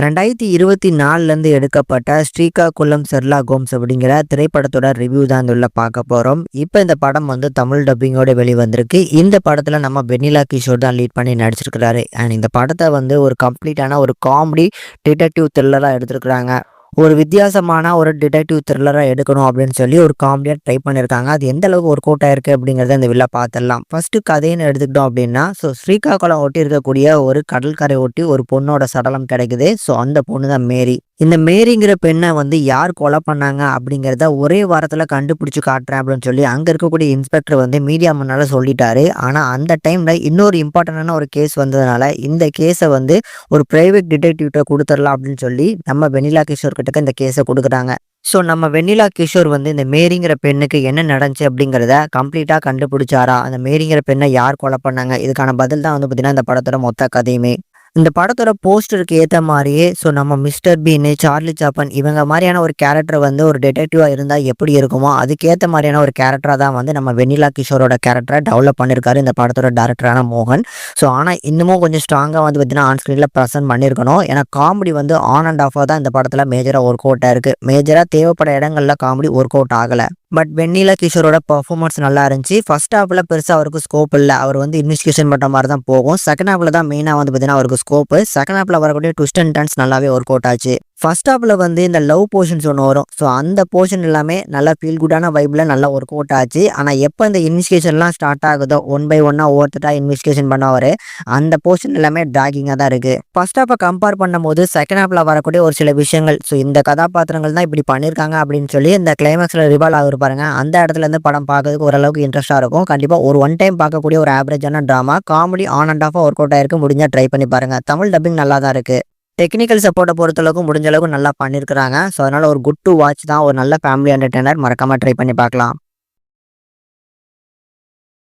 2024லேருந்து எடுக்கப்பட்ட Srikakulam Sherlock Holmes அப்படிங்கிற திரைப்படத்தோட ரிவ்யூ தான் இந்த உள்ள பார்க்க போகிறோம். இப்போ இந்த படம் வந்து தமிழ் டப்பிங்கோட வெளிவந்திருக்கு. இந்த படத்தில் நம்ம வெண்ணிலா கிஷோர் தான் லீட் பண்ணி நடிச்சிருக்கிறாரு. அண்ட் இந்த படத்தை வந்து ஒரு கம்ப்ளீட்டான ஒரு காமெடி டிடெக்டிவ் த்ரில்லராக எடுத்திருக்கிறாங்க. ஒரு வித்தியாசமான ஒரு டிடெக்டிவ் த்ரில்லராக எடுக்கணும் அப்படின்னு சொல்லி ஒரு காமெடியாக ட்ரை பண்ணியிருக்காங்க. அது எந்த அளவுக்கு ஒர்க் அவுட் ஆயிருக்கு அப்படிங்கிறத இந்த வில்ல பார்த்துடலாம். ஃபர்ஸ்ட்டு கதைன்னு எடுத்துக்கிட்டோம் அப்படின்னா, ஸ்ரீகாகுளம் ஒட்டி இருக்கக்கூடிய ஒரு கடற்கரை ஒட்டி ஒரு பொண்ணோட சடலம் கிடைக்குது. அந்த பொண்ணு தான் மேரி. இந்த மேரிங்கிற பெண்ணை வந்து யார் கொலை பண்ணாங்க அப்படிங்கிறத ஒரே வாரத்தில் கண்டுபிடிச்சி காட்டுறேன் அப்படின்னு சொல்லி அங்கே இருக்கக்கூடிய இன்ஸ்பெக்டர் வந்து மீடியா முன்னால் சொல்லிட்டாரு. ஆனால் அந்த டைமில் இன்னொரு இம்பார்ட்டண்டான ஒரு கேஸ் வந்ததுனால இந்த கேஸை வந்து ஒரு பிரைவேட் டிடெக்டிவ்கிட்ட கொடுத்துடலாம் அப்படின்னு சொல்லி நம்ம வெண்ணிலா கிஷோர் கிட்ட இந்த கேஸை கொடுக்குறாங்க. நம்ம வெண்ணிலா கிஷோர் வந்து இந்த மேரிங்கிற பெண்ணுக்கு என்ன நடந்துச்சு அப்படிங்கிறத கம்ப்ளீட்டாக கண்டுபிடிச்சாரா, அந்த மேரிங்கிற பெண்ணை யார் கொலை பண்ணாங்க, இதுக்கான பதில் தான் வந்து பார்த்தீங்கன்னா இந்த படத்தோட மொத்த கதையுமே. இந்த படத்தோட போஸ்டருக்கு ஏற்ற மாதிரியே நம்ம மிஸ்டர் பீன், சார்லி சாப்பன் இவங்க மாதிரியான ஒரு கேரக்டர் வந்து ஒரு டிடெக்டிவாக இருந்தால் எப்படி இருக்குமோ அதுக்கேற்ற மாதிரியான ஒரு கேரக்டராக தான் வந்து நம்ம வெண்ணிலா கிஷோரோட கேரக்டரை டெவலப் பண்ணியிருக்காரு இந்த படத்தோட டேரக்டரான மோகன். ஆனால் இன்னமும் கொஞ்சம் ஸ்ட்ராங்காக வந்து பார்த்தீங்கன்னா ஆன் ஸ்க்ரீனில் ப்ரெசென்ட் பண்ணியிருக்கணும். ஏன்னா காமெடி வந்து ஆன் அண்ட் ஆஃபாக தான் இந்த படத்தில் மேஜராக ஒர்க் அவுட் ஆயிருக்கு. மேஜராக தேவைப்பட இடங்களில் காமெடி ஒர்க் அவுட் ஆகலை. பட் வெண்ணிலா கிஷோரோட பர்ஃபார்மன்ஸ் நல்லா இருந்துச்சு. ஃபர்ஸ்ட் ஹாஃபில் பெருசாக அவருக்கு ஸ்கோப் இல்லை. அவர் வந்து இன்வெஸ்டிகேஷன் பண்ணுற மாதிரி தான் போகும். செகண்ட் ஹாஃபில் தான் மெயினாக வந்து பார்த்தீங்கன்னா அவருக்கு ஸ்கோப்பு. செகண்ட் ஹாஃபில் வரக்கூடிய ட்விஸ்ட் அண்ட் டர்ன்ஸ் நல்லாவே ஒர்க் அவுட் ஆச்சு. ஃபர்ஸ்ட் ஹாஃபில் வந்து இந்த லவ் போர்ஷன்ஸ் ஒன்று வரும். அந்த போர்ஷன் எல்லாமே நல்லா ஃபீல் குட்டான வைப்பில் நல்லா ஒர்க் அவுட் ஆச்சு. ஆனால் எப்போ இந்த இன்வெஸ்டிகேஷன்லாம் ஸ்டார்ட் ஆகுதோ ஒன் பை ஒன்னாக ஒவ்வொருத்தட்டாக இன்வெஸ்டிகேஷன் பண்ணவர் அந்த போர்ஷன் எல்லாமே ட்ராகிங்காக தான் இருக்குது. ஃபர்ஸ்ட் ஹாஃபை கம்பேர் பண்ணும்போது செகண்ட் ஹாஃபில் வரக்கூடிய ஒரு சில விஷயங்கள் இந்த கதாபாத்திரங்கள் தான் இப்படி பண்ணியிருக்காங்க அப்படின்னு சொல்லி இந்த கிளைமேக்ஸில் ரிவால்வ் ஆகுது பாருங்க. அந்த இடத்துல இருந்து படம் பார்க்கறதுக்கு ஓரளவுக்கு இன்ட்ரெஸ்ட்டாக இருக்கும். கண்டிப்பாக ஒரு ஒன் டைம் பார்க்கக்கூடிய ஒரு ஆவரேஜான ட்ராமா. காமெடி ஆன் அண்ட் ஆஃபாக ஒர்க் அவுட் ஆயிருக்கு. முடிஞ்சால் ட்ரை பண்ணி பாருங்கள். தமிழ் டப்பிங் நல்லா தான் இருக்குது. டெக்னிக்கல் சப்போர்ட்டை பொறுத்தளவுக்கு முடிஞ்ச அளவுக்கு நல்லா பண்ணியிருக்கிறாங்க. அதனால் ஒரு குட் டு வாட்ச் தான். ஒரு நல்ல ஃபேமிலி என்டர்டெய்னர். மறக்காமல் ட்ரை பண்ணி பார்க்கலாம்.